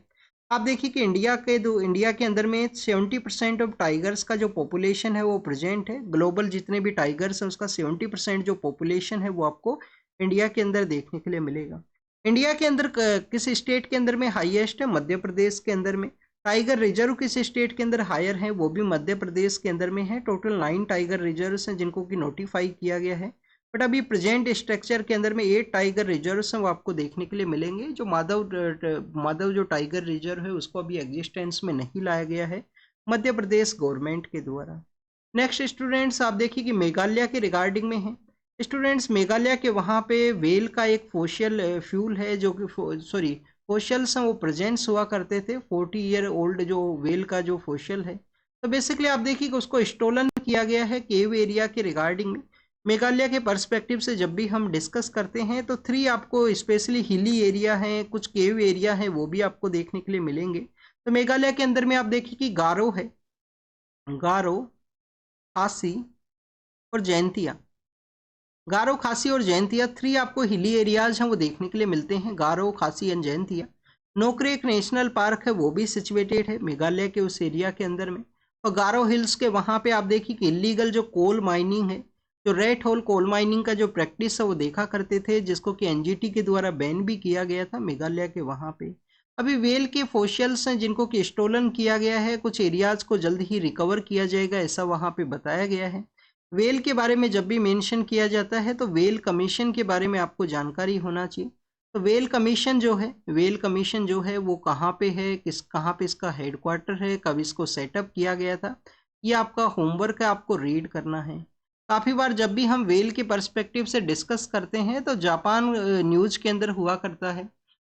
आप देखिए कि इंडिया के अंदर में 70% ऑफ टाइगर्स का जो पॉपुलेशन है वो प्रेजेंट है। ग्लोबल जितने भी टाइगर्स हैं उसका 70% जो पॉपुलेशन है वो आपको इंडिया के अंदर देखने के लिए मिलेगा। इंडिया के अंदर किस स्टेट के अंदर में हाईएस्ट है? मध्य प्रदेश के अंदर में। टाइगर रिजर्व किस स्टेट के अंदर हायर है? वो भी मध्य प्रदेश के अंदर में है। टोटल 9 टाइगर रिजर्व्स हैं जिनको कि नोटिफाई किया गया है। बट अभी प्रेजेंट स्ट्रक्चर के अंदर में 8 टाइगर रिजर्व्स हैं वो आपको देखने के लिए मिलेंगे। जो माधव जो टाइगर रिजर्व है उसको अभी एग्जिस्टेंस में नहीं लाया गया है मध्य प्रदेश गवर्नमेंट के द्वारा। नेक्स्ट स्टूडेंट्स आप देखिए कि मेघालय के रिगार्डिंग में है। स्टूडेंट्स मेघालय के वहाँ पे वेल का एक फोशियल फ्यूल है जो कि फोशियल्स हैं वो प्रेजेंट्स हुआ करते थे। 40 ईयर ओल्ड जो वेल का जो फोशियल है तो बेसिकली आप देखिए कि उसको स्टोलन किया गया है केव एरिया के रिगार्डिंग में। मेघालय के पर्सपेक्टिव से जब भी हम डिस्कस करते हैं तो 3 आपको स्पेशली हिली एरिया है, कुछ केव एरिया है वो भी आपको देखने के लिए मिलेंगे। तो मेघालय के अंदर में आप देखिए कि गारो है, गारो, खासी और जैंतिया। गारो, खासी और जैंतिया 3 आपको हिली एरियाज हैं वो देखने के लिए मिलते हैं। गारो, खासी and Jaintia. Nokrek national park है वो भी सिचुएटेड है मेघालय के उस एरिया के अंदर में। और गारो हिल्स के वहाँ पे आप देखिए कि इलीगल जो कोल माइनिंग है, जो रेड होल कोल माइनिंग का जो प्रैक्टिस है वो देखा करते थे जिसको कि एनजीटी के द्वारा बैन भी किया गया था मेघालय के वहाँ पे। अभी वेल के फोशियल्स हैं जिनको कि स्टोलन किया गया है। कुछ एरियाज को जल्द ही रिकवर किया जाएगा ऐसा वहाँ पे बताया गया है। वेल के बारे में जब भी मेंशन किया जाता है तो वेल कमीशन के बारे में आपको जानकारी होना चाहिए। तो वेल कमीशन जो है वो कहाँ पे है, कहाँ पे इसका हेडक्वार्टर है, कब इसको सेटअप किया गया था, ये आपका होमवर्क है, आपको रीड करना है। काफ़ी बार जब भी हम वेल के पर्सपेक्टिव से डिस्कस करते हैं तो जापान न्यूज़ के अंदर हुआ करता है।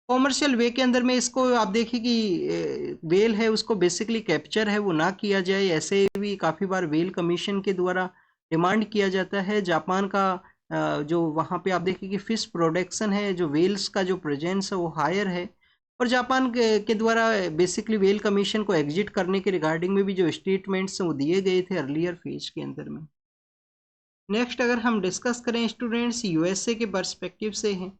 कॉमर्शियल वे के अंदर में इसको आप देखिए कि वेल है उसको बेसिकली कैप्चर है वो ना किया जाए, ऐसे भी काफ़ी बार वेल कमीशन के द्वारा डिमांड किया जाता है। जापान का जो वहाँ पे आप देखिए कि फिश प्रोडक्शन है, जो वेल्स का जो प्रेजेंस है वो हायर है। और जापान के द्वारा बेसिकली वेल कमीशन को एग्जिट करने के रिगार्डिंग में भी जो स्टेटमेंट्स हैं वो दिए गए थे अर्लियर फेज के अंदर में। नेक्स्ट अगर हम डिस्कस करें स्टूडेंट्स यूएसए के पर्सपेक्टिव से हैं।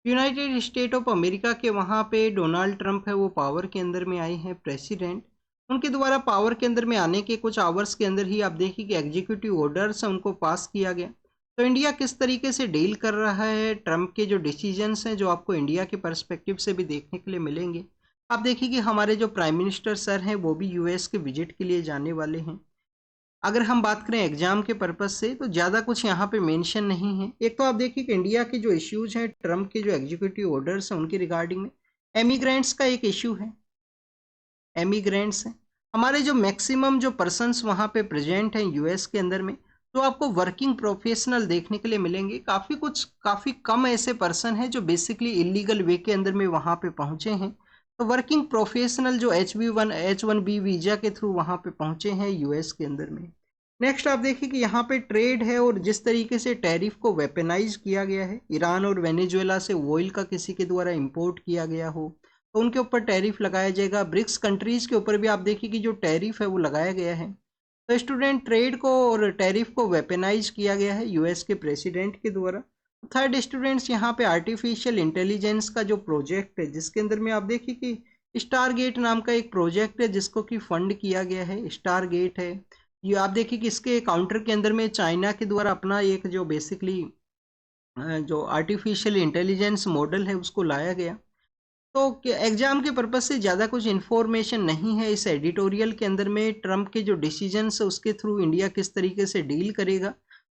यूनाइटेड स्टेट ऑफ अमेरिका के वहाँ पे डोनाल्ड ट्रंप है वो पावर के अंदर में आए हैं प्रेसिडेंट। उनके द्वारा पावर के अंदर में आने के कुछ आवर्स के अंदर ही आप देखिए कि एग्जीक्यूटिव ऑर्डर्स हैं उनको पास किया गया। तो इंडिया किस तरीके से डील कर रहा है ट्रंप के जो डिसीजंस हैं जो आपको इंडिया के पर्सपेक्टिव से भी देखने के लिए मिलेंगे। आप देखिए कि हमारे जो प्राइम मिनिस्टर सर हैं वो भी यूएस के विजिट के लिए जाने वाले हैं। अगर हम बात करें एग्जाम के पर्पज से तो ज़्यादा कुछ यहाँ पे मेंशन नहीं है। एक तो आप देखिए कि इंडिया के जो इश्यूज हैं ट्रम्प के जो एग्जीक्यूटिव ऑर्डर्स हैं उनके रिगार्डिंग में एमिग्रेंट्स का एक इश्यू है। एमिग्रेंट्स हैं हमारे जो मैक्सिमम जो पर्सनस वहाँ पे प्रेजेंट हैं यूएस के अंदर में तो आपको वर्किंग प्रोफेशनल देखने के लिए मिलेंगे। काफ़ी कम ऐसे पर्सन हैं जो बेसिकली इलीगल वे के अंदर में वहाँ पे पहुँचे हैं। तो वर्किंग प्रोफेशनल जो H1B वीज़ा के थ्रू वहाँ पे पहुँचे हैं यूएस के अंदर में। नेक्स्ट आप देखिए कि यहाँ पे ट्रेड है और जिस तरीके से टैरिफ को वेपनाइज किया गया है, ईरान और वेनेजुएला से ऑयल का किसी के द्वारा इंपोर्ट किया गया हो तो उनके ऊपर टैरिफ लगाया जाएगा। ब्रिक्स कंट्रीज के ऊपर भी आप देखिए कि जो टैरिफ है वो लगाया गया है। तो स्टूडेंट ट्रेड को और टैरिफ को वेपनाइज किया गया है यूएस के प्रेसिडेंट के द्वारा। थर्ड स्टूडेंट्स यहाँ पे आर्टिफिशियल इंटेलिजेंस का जो प्रोजेक्ट है जिसके अंदर में आप देखिए कि स्टारगेट नाम का एक प्रोजेक्ट है जिसको कि फंड किया गया है। स्टारगेट है ये आप देखिए कि इसके काउंटर के अंदर में चाइना के द्वारा अपना एक जो बेसिकली जो आर्टिफिशियल इंटेलिजेंस मॉडल है उसको लाया गया। तो एग्जाम के पर्पज से ज़्यादा कुछ इन्फॉर्मेशन नहीं है इस एडिटोरियल के अंदर में। ट्रंप के जो डिसीजंस है उसके थ्रू इंडिया किस तरीके से डील करेगा।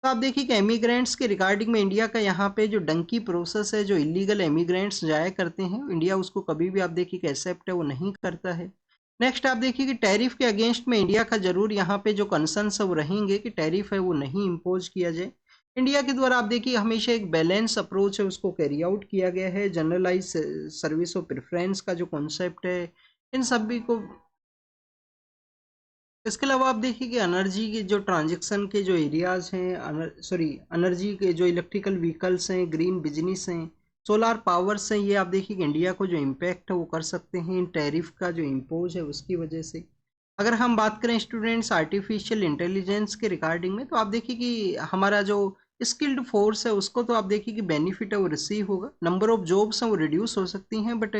तो आप देखिए कि एमिग्रेंट्स के रिगार्डिंग में इंडिया का यहाँ पे जो डंकी प्रोसेस है, जो इलीगल एमिग्रेंट्स जाया करते हैं इंडिया उसको कभी भी आप देखिए कि एक्सेप्ट है वो नहीं करता है। नेक्स्ट आप देखिए कि टैरिफ के अगेंस्ट में इंडिया का जरूर यहाँ पे जो कंसर्न्स है वो रहेंगे कि टैरिफ है वो नहीं इम्पोज किया जाए। इंडिया के द्वारा आप देखिए हमेशा एक बैलेंस अप्रोच है उसको कैरी आउट किया गया है। जनरलाइज सर्विस ऑफ प्रेफरेंस का जो कॉन्सेप्ट है इन सभी को इसके अलावा आप देखिए कि एनर्जी के जो ट्रांजैक्शन के जो एरियाज हैं, सॉरी, एनर्जी के जो इलेक्ट्रिकल व्हीकल्स हैं, ग्रीन बिजनेस हैं, सोलार पावर्स हैं, ये आप देखिए कि इंडिया को जो इम्पैक्ट है वो कर सकते हैं इन टैरिफ का जो इम्पोज है उसकी वजह से। अगर हम बात करें स्टूडेंट्स आर्टिफिशियल इंटेलिजेंस के रिगार्डिंग में, तो आप देखिए कि हमारा जो स्किल्ड फोर्स है उसको तो आप देखिए कि बेनिफिट है वो रिसीव होगा, नंबर ऑफ जॉब्स हैं वो रिड्यूस हो सकती हैं, बट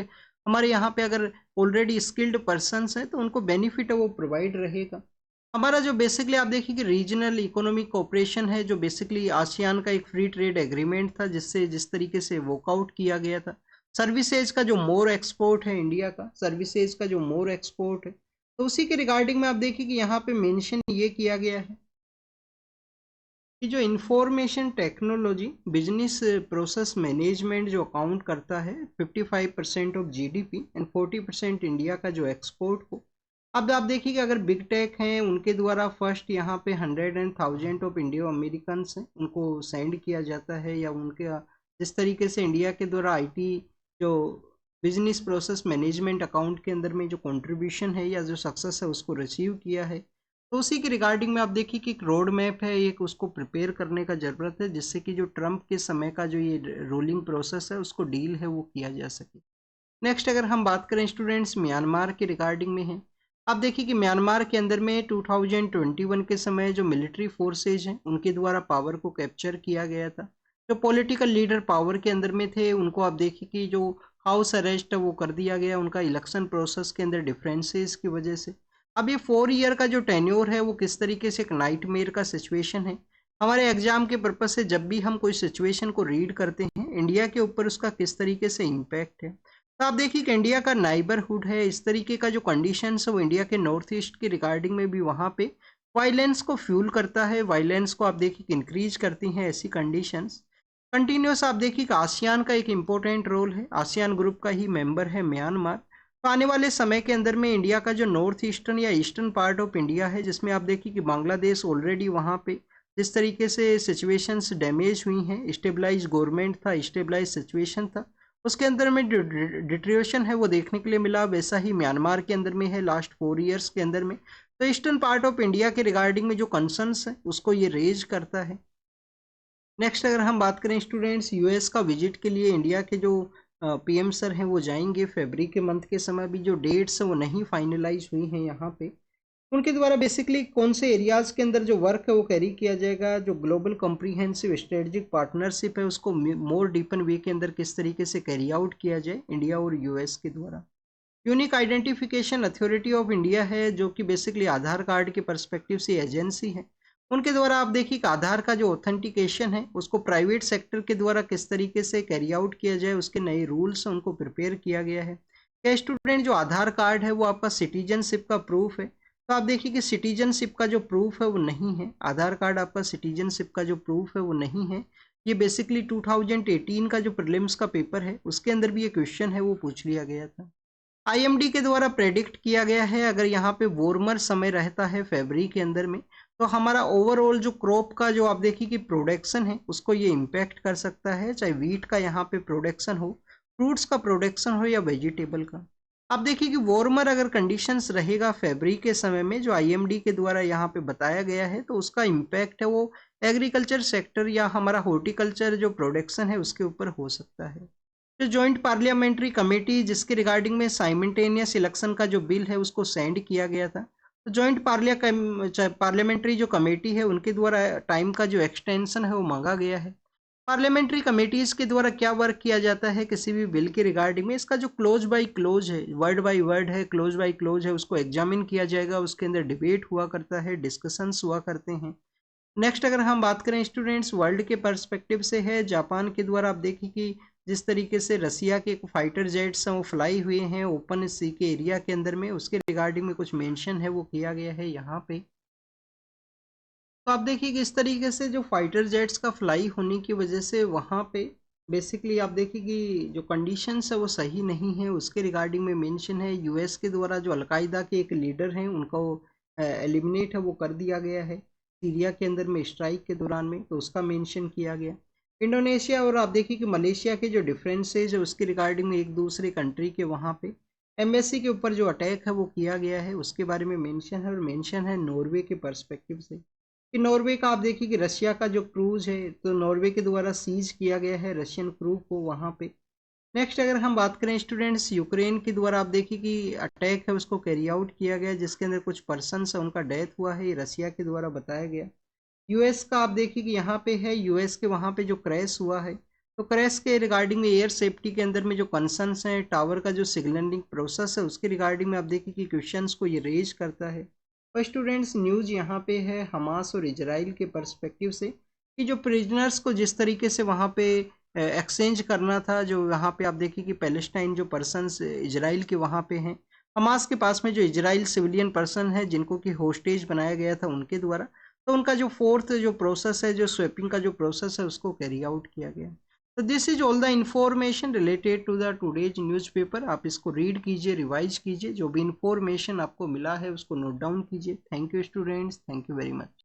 हमारे यहाँ पे अगर ऑलरेडी स्किल्ड पर्सनस हैं तो उनको बेनिफिट है वो प्रोवाइड रहेगा। हमारा जो बेसिकली आप देखिए कि रीजनल इकोनॉमिक कोऑपरेशन है, जो बेसिकली आसियान का एक फ्री ट्रेड एग्रीमेंट था जिससे जिस तरीके से वॉकआउट किया गया था। सर्विसेज का जो मोर एक्सपोर्ट है इंडिया का, सर्विसेज का जो मोर एक्सपोर्ट है, तो उसी के रिगार्डिंग में आप देखिए कि यहाँ पे मेंशन ये किया गया है कि जो information technology business process management जो अकाउंट करता है 55% ऑफ जीडीपी एंड 40% इंडिया का जो एक्सपोर्ट को। अब आप देखिए कि अगर बिग टेक हैं उनके द्वारा फर्स्ट यहाँ पे 100,000 ऑफ इंडियो अमेरिकन हैं उनको सेंड किया जाता है, या उनके जिस तरीके से इंडिया के द्वारा आईटी जो बिजनेस प्रोसेस मैनेजमेंट अकाउंट के अंदर में जो कंट्रीब्यूशन है या जो सक्सेस है उसको रिसीव किया है, तो उसी के रिगार्डिंग में आप देखिए कि एक रोड मैप है, एक उसको प्रिपेयर करने का ज़रूरत है जिससे कि जो ट्रम्प के समय का जो ये रोलिंग प्रोसेस है उसको डील है वो किया जा सके। नेक्स्ट अगर हम बात करें स्टूडेंट्स म्यांमार के रिगार्डिंग में है, आप देखिए कि म्यांमार के अंदर में 2021 के समय जो मिलिट्री फोर्सेज हैं उनके द्वारा पावर को कैप्चर किया गया था। जो पॉलिटिकल लीडर पावर के अंदर में थे उनको आप देखिए कि जो हाउस अरेस्ट है वो कर दिया गया उनका इलेक्शन प्रोसेस के अंदर डिफरेंसेस की वजह से। अब ये 4 ईयर का जो टेन्योर है वो किस तरीके से एक नाइटमेयर का सिचुएशन है। हमारे एग्जाम के पर्पज से जब भी हम कोई सिचुएशन को रीड करते हैं इंडिया के ऊपर उसका किस तरीके से इम्पैक्ट है, तो आप देखिए कि इंडिया का नाइबरहुड है, इस तरीके का जो कंडीशंस है वो इंडिया के नॉर्थ ईस्ट के रिगार्डिंग में भी वहाँ पे वायलेंस को फ्यूल करता है, वायलेंस को आप देखिए कि इंक्रीज करती हैं ऐसी कंडीशंस। कंटिन्यूस आप देखिए कि आसियान का एक इम्पोर्टेंट रोल है, आसियान ग्रुप का ही मेंबर है म्यांमार। तो आने वाले समय के अंदर में इंडिया का जो नॉर्थ ईस्टर्न या ईस्टर्न पार्ट ऑफ इंडिया है जिसमें आप देखिए कि बांग्लादेश ऑलरेडी वहाँ पे जिस तरीके से सिचुएशंस डैमेज हुई हैं, स्टेबलाइज गवर्नमेंट था, स्टेबलाइज सिचुएशन था, उसके अंदर में डिट्रियोशन है वो देखने के लिए मिला, वैसा ही म्यांमार के अंदर में है लास्ट 4 ईयर्स के अंदर में। तो ईस्टर्न पार्ट ऑफ इंडिया के रिगार्डिंग में जो कंसर्न्स है उसको ये रेज करता है। नेक्स्ट अगर हम बात करें स्टूडेंट्स यूएस का विजिट के लिए इंडिया के जो पीएम सर हैं वो जाएंगे फरवरी के मंथ के समय, भी जो डेट्स हैं वो नहीं फाइनलाइज हुई हैं यहाँ पे। उनके द्वारा बेसिकली कौन से एरियाज के अंदर जो वर्क है वो कैरी किया जाएगा, जो ग्लोबल कॉम्प्रिहेंसिव स्ट्रेटेजिक पार्टनरशिप है उसको मोर डीपन वे के अंदर किस तरीके से कैरी आउट किया जाए इंडिया और यूएस के द्वारा। Unique identification authority of India है जो कि बेसिकली आधार कार्ड के परस्पेक्टिव से एजेंसी है, उनके द्वारा आप देखिए कि आधार का जो ऑथेंटिकेशन है उसको प्राइवेट सेक्टर के द्वारा किस तरीके से कैरी आउट किया जाए उसके नए रूल्स उनको प्रिपेयर किया गया है। क्या स्टूडेंट जो आधार कार्ड है वो आपका सिटीजनशिप का प्रूफ है, तो आप देखिए कि सिटीजनशिप का जो प्रूफ है वो नहीं है, आधार कार्ड आपका सिटीजनशिप का जो प्रूफ है वो नहीं है। ये बेसिकली 2018 का जो प्रीलिम्स का पेपर है उसके अंदर भी ये क्वेश्चन है वो पूछ लिया गया था। आईएमडी के द्वारा प्रेडिक्ट किया गया है अगर यहाँ पे वार्मर समय रहता है फरवरी के अंदर में तो हमारा ओवरऑल जो क्रॉप का जो आप देखिए कि प्रोडक्शन है उसको ये इम्पैक्ट कर सकता है, चाहे वीट का यहाँ पे प्रोडक्शन हो, फ्रूट्स का प्रोडक्शन हो या वेजिटेबल का। आप देखिए कि वार्मर अगर कंडीशंस रहेगा फरवरी के समय में जो आईएमडी के द्वारा यहाँ पे बताया गया है तो उसका इम्पैक्ट है वो एग्रीकल्चर सेक्टर या हमारा हॉर्टिकल्चर जो प्रोडक्शन है उसके ऊपर हो सकता है। जो जॉइंट पार्लियामेंट्री कमेटी जिसके रिगार्डिंग में साइमल्टेनियस इलेक्शन का जो बिल है उसको सेंड किया गया था, तो जॉइंट पार्लियामेंट्री जो कमेटी है उनके द्वारा टाइम का जो एक्सटेंशन है वो मांगा गया है। पार्लियामेंट्री कमेटीज के द्वारा क्या वर्क किया जाता है किसी भी बिल के रिगार्डिंग में, इसका जो क्लोज बाय क्लोज है, वर्ड बाय वर्ड है, क्लोज बाय क्लोज है, उसको एग्जामिन किया जाएगा, उसके अंदर डिबेट हुआ करता है, डिस्कशंस हुआ करते हैं। नेक्स्ट अगर हम बात करें स्टूडेंट्स वर्ल्ड के पर्सपेक्टिव से है, जापान के द्वारा आप देखिए कि जिस तरीके से रसिया के फाइटर जेट्स हैं वो फ्लाई हुए हैं ओपन सी के एरिया के अंदर में, उसके रिगार्डिंग में कुछ मेंशन है वो किया गया है यहाँ पे। तो आप देखिए कि इस तरीके से जो फाइटर जेट्स का फ्लाई होने की वजह से वहाँ पे बेसिकली आप देखिए कि जो कंडीशंस है वो सही नहीं है, उसके रिगार्डिंग में मेंशन है। यूएस के द्वारा जो अलकायदा के एक लीडर हैं उनको एलिमिनेट है वो कर दिया गया है सीरिया के अंदर में स्ट्राइक के दौरान में, तो उसका मेंशन किया गया। इंडोनेशिया और आप देखिए कि मलेशिया के जो डिफरेंसेज है उसके रिगार्डिंग में एक दूसरे कंट्री के वहाँ पे एम्बेसी के ऊपर जो अटैक है वो किया गया है उसके बारे में मेंशन है, और मेंशन है नॉर्वे के पर्सपेक्टिव से कि नॉर्वे का आप देखिए कि रशिया का जो क्रूज है तो नॉर्वे के द्वारा सीज किया गया है रशियन क्रू को वहाँ पे। नेक्स्ट अगर हम बात करें स्टूडेंट्स, यूक्रेन के द्वारा आप देखिए कि अटैक है उसको कैरी आउट किया गया जिसके अंदर कुछ पर्सन है उनका डेथ हुआ है, ये रशिया के द्वारा बताया गया। यूएस का आप देखिए कि यहाँ पे है, यूएस के वहाँ पे जो क्रैश हुआ है तो क्रैश के रिगार्डिंग में एयर सेफ्टी के अंदर में जो कंसर्न्स हैं, टावर का जो सिग्नलिंग प्रोसेस है उसके रिगार्डिंग में आप देखिए कि क्वेश्चंस को ये रेज करता है। और स्टूडेंट्स न्यूज़ यहाँ पे है हमास और इजराइल के पर्सपेक्टिव से कि जो प्रिजनर्स को जिस तरीके से वहाँ पे एक्सचेंज करना था, जो यहाँ पे आप देखिए कि पैलेस्टाइन जो पर्सनस इजराइल के वहाँ पे हैं, हमास के पास में जो इजराइल सिविलियन पर्सन है जिनको कि होस्टेज बनाया गया था उनके द्वारा, तो उनका जो फोर्थ जो प्रोसेस है, जो स्वैपिंग का जो प्रोसेस है उसको कैरी आउट किया गया। तो this is all the information related to the today's newspaper. आप इसको रीड कीजिए, रिवाइज कीजिए, जो भी इंफॉर्मेशन आपको मिला है उसको नोट डाउन कीजिए। Thank you students, thank you very much.